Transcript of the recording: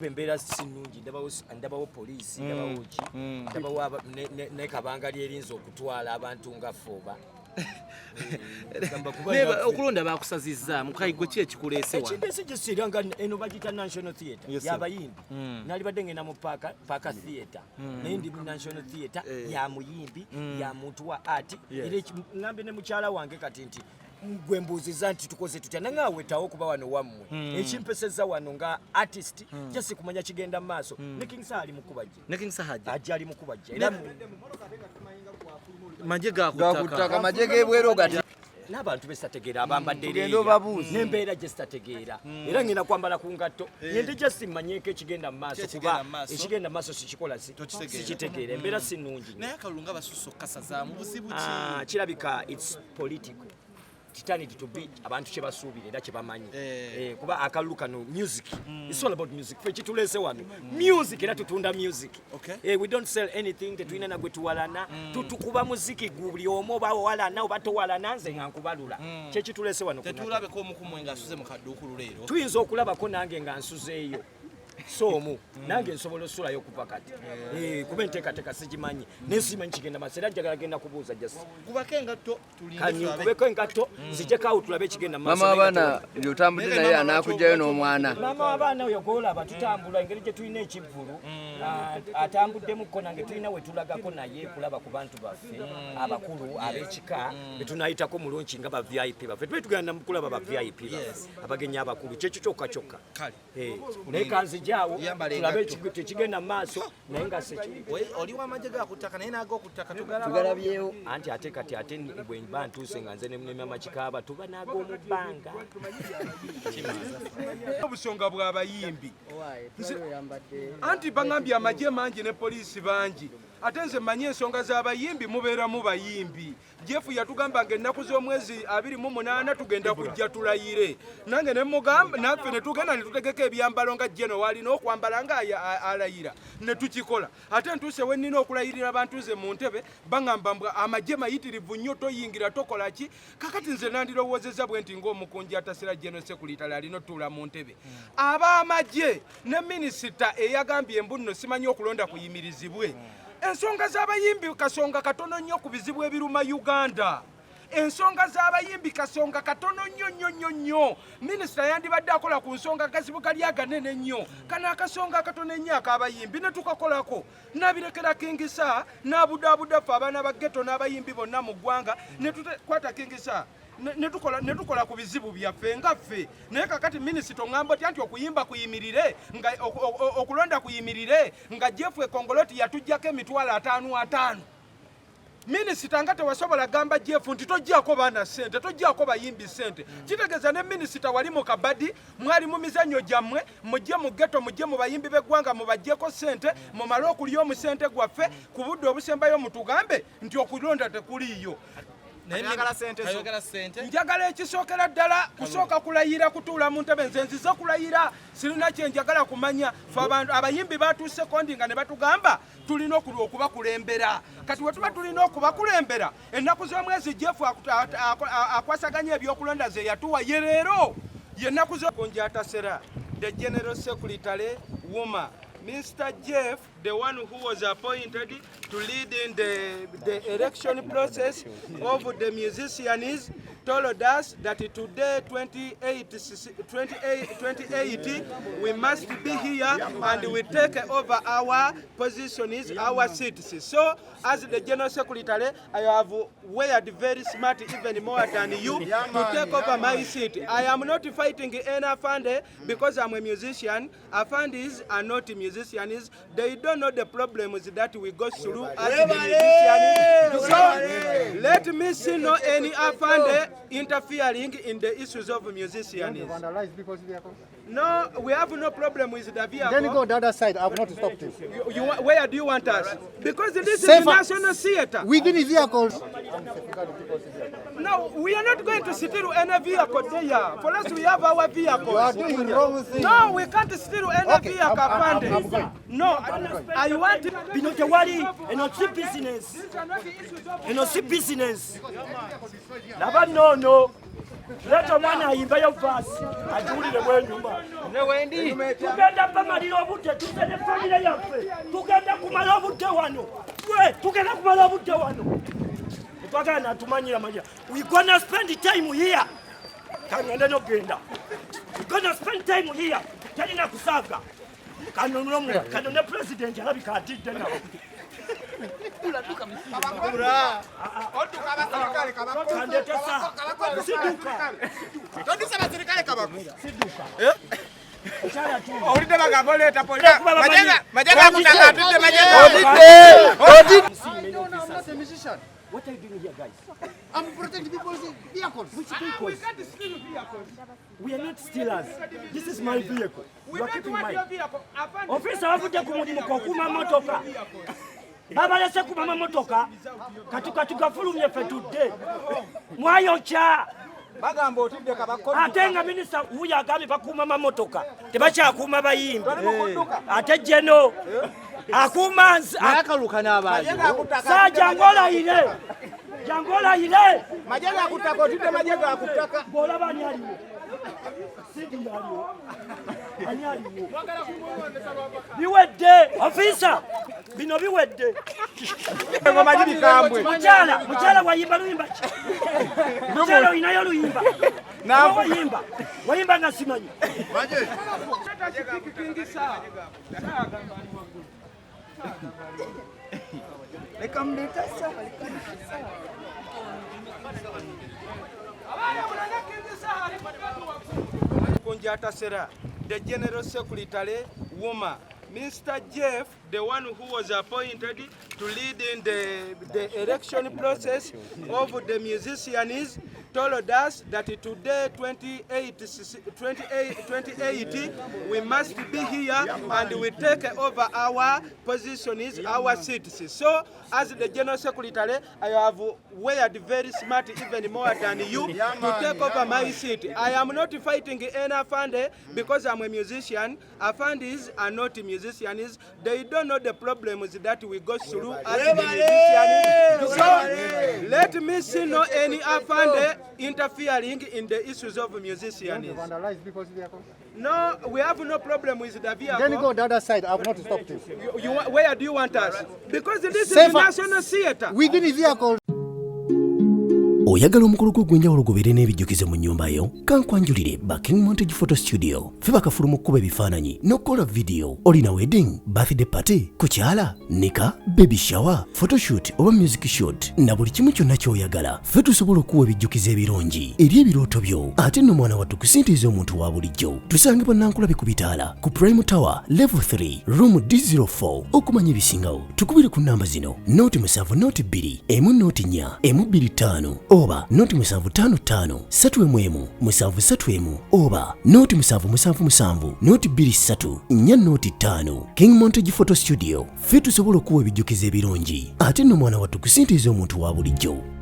Bembera sinungi ndabawo polisi ndabawo ki ndabawo ne kabanga lyerinzo okutwala abantu nga foba neba okulonda bakusazizza mukayigo ki ekikuleese wano ekindese gisiranga eno bagita National Theatre yabayimbi nali badde ngenda mu Park Theatre nendi mu National Theatre ya muyimbi ya muntu wa art era ngambe ne mukyala wange kati nti gwembuziza nti tukoze tutya nangawe tawo kuba wano wammwe ekimpeseza wano nga artist just kumanya kigenda maaso ne King Sahali mukubaje ne King Sahali ajali mukubaje era majega kutaka majega ebwero gati n'abantu bestategeera abambadde ngendo babuzi nembeera gestategeera era ngina kwambala ku ngatto yende just manyeke kigenda maaso kuba ekigenda maaso sikikola sikitegeera embeera sinungi naye Kalulu basusso kasaza mu buzibu ki kirabika it's political to be abantu kye basuubira era kye bamanyi kuba Akalulu kano music it's all about music fe kitulese wano music era tutunda music we don't sell anything tetulina nagwe tuwalana tutukuba muziki guli omo bawalana oba towalana nze nga nkubalula kye kitulese wano tetulabe ko mukumwe nga asuze mu kadduukulu leero tuyinza okulabako nange nga nsuzeeyo somu nange nsobola osulayo kuva kati kuba enteekateeka sigimanyi nesimanyi kigenda maaso era njagala genda kubuuza jasi kubako engatto kubeko engatto nzijekaawo tulabe ekigenda maaso mama abaana lyotambudde naye anaakugjayo n'omwana mama abaana oyo golaba tutambula engeri gye tulina ekivvulu atambuddemukko nange tulina we tulagako naye kulaba ku bantu baffe abakulu ab'ekika betunayitako mulungi nga ba VIP baffe tube tugenda mukulaba ba VIP baffe abagenyi abakulu kyekyo kyokka kyokka naye kanzijaawo tulabe tekigenda maaso naye nga sekiri oli wamajega akutaka naye nago okutaka tugalabyewo anti ate kati ate bwe mba ntuuse nga nze nemama kikaaba tuba naago mu bbanga obusonga bw'abayimbi anti bangambye amagye mangi ne polisi bangi ate nze manye ensonga z'abayimbi mubeeramu bayimbi jefu yatugamba nga ennaku z'omwezi 28 tugenda kujja tulayire nange ne mugamba naffe ne tugenda ne tutegeka ebyambalo nga jeno walina okwambala nga alayira ne tukikola ate ntuuse we nnina okulayirira abantu nze mu ntebe bangamba mbwa amagye mayitirivu nnyo toyingira tokola ki kakati nze nandirowoozeza bwe nti ng'omukunji Atasere General Secretary alina otuula mu ntebe ab'amagye ne minisita eyagambye embuno simanyi okulonda kuyimirizibwe ensonga z'abayimbi kasonga katono nnyo ku bizibu ebiruma Uganda ensonga z'abayimbi kasonga katono nnyo minisita yandibadde akola ku nsonga gazibu kali aganene nnyo kana akasonga katono ennyo ak'abayimbi ne tukakolako nabirekera King Sahali n'abudaabuda ffe abaana ba ghetto n'abayimbi bonna mu ggwanga ne tukwata King Sahali ne tukola ku bizibu byaffe nga ffe naye kakati minisita oŋŋamba otya nti okuyimba kuyimirire nga okulonda kuyimirire nga jefu ekongoloti yatuggyako emitwalo 5 minisita nga tewasobola gamba jefu nti toggyako baana ssente toggyako bayimbi ssente kitegeeza ne minisita wali mu kabadi mwali mu mizannyo gyammwe mujje mu ghetto mujje mu bayimbi b'eggwanga mubaggyeko ssente mumale okulya omusente gwaffe ku budde obusembayo mutugambe nti okulonda tekuliiyo njagala ekisookera ddala kusooka kulayira kutuula mu ntebe nze nzize kulayira sirina kyenjagala kumanya fe abayimbi batuuse kondi nga ne batugamba tulina okubakulembera kati we tuba tulina okubakulembera ennaku z'omwezi jefu akwasaganya ebyokulonda ze yatuwa ye leero yennaku z'okunja Atasere the General Secretary woman Mr. Jeff, the one who was appointed to lead in the election process of the musicians, told us that today, 28, we must be here and we take over our positions, our seats. So, as the General Secretary, I have weared very smart, even more than you, to take over my seat. I am not fighting any Afande because I'm a musician. Afandis are not musicians. They don't know the problems that we go through as the musicians. So, let me see no any Afande interfering in the issues of musicians. No, we have no problem with the vehicle. Then you go the other side. I have not stopped you. Where do you want us? Because this is the National Theatre. Within the vehicles. No, we are not going to steal any vehicle there. For us, we have our vehicles. You are doing wrong thing. No, we can't steal any vehicle. I'm going. No, I want to. bino tewali eno si business eno si business laba nono Leta mwana ayimbayo vasi ajulire bwenyuma ne wendi tugenda pamalira obudde tuzene famire yaffe tugenda kumala obudde wano tugenda kumala obudde wano twagana tumanyira manya we gonna spend time here kangende nogenda we gonna spend time here talina kusaga kano ne president alabika atidde nawo What are you doing here, guys? I'm protecting people's vehicles. Which vehicles? We are not stealers. This is my vehicle. You are keeping mine. Officer, wavute kumulimu kokuma motoka. Baba lese kumama motoka. Katuka fulumye fe today. Mwayocha. bagamba otidde kabakko Atenga minister huyu agami bakuma motoka. Tebacha akuma bayimbi. Ate jeno. Akuma akaluka n'abaje sa jangola ile. Jangola ile. majega akutaka otidde majega akutaka Bola banyali. Sidi yali. Anyali. Biwedde officer. Bino biwedde. majidi kambwe Muchala wayimba luyimba. Muchala inayo luyimba. Na wayimba. Wayimba nga simanyi. maje Konja Atasere, the General Secretary, woman. Mr. Jeff, the one who was appointed to lead in the election process of the musicians, told us that today, 28, we must be here and we take over our positions, our seats. So, as the General Secretary, I have weared very smart, even more than you, to take over my seat. I am not fighting any Afande because I'm a musician. Afandis are not musicians. They don't know the problems that we go through as the musicians. So, let me see no any Afande interfering in the issues of musicians. Vandalize people's vehicles. No, we have no problem with the vehicle. Then you go the other side. I've not stopped you. Where do you want us? Because this Safer. is the National Theatre. Within the vehicle. Oyagala omukulu gw'enjawulo gobeere n'ebijjukizo mu nnyumba yo kankwanjulire Baking Montage Photo Studio ffe bakafulu mu kkuba ebifaananyi n'okukola video olina wedding birthday party kukyala nika baby shower photoshoot oba music shoot na buli kimu kyonna ky'oyagala ffe tusobola okuwa ebijjukizo ebirungi eri ebirooto byo ate nno mwana wattu kusintiiza omuntu wa bulijjo tusange bannankulabe ku bitaala ku Prime Tower Level 3 Room D04 okumanya ebisingawo tukubire ku nnamba zino noti 7 noti 2 emu noti 4 emu 25 oba noti 755 3 731 oba noti 777 noti 23 4 noti 5 King Montage Photo Studio ffe tusobola okuwa ebijjukizo ebirungi ate nno mwana wattu kusintiiza omuntu wa bulijjo.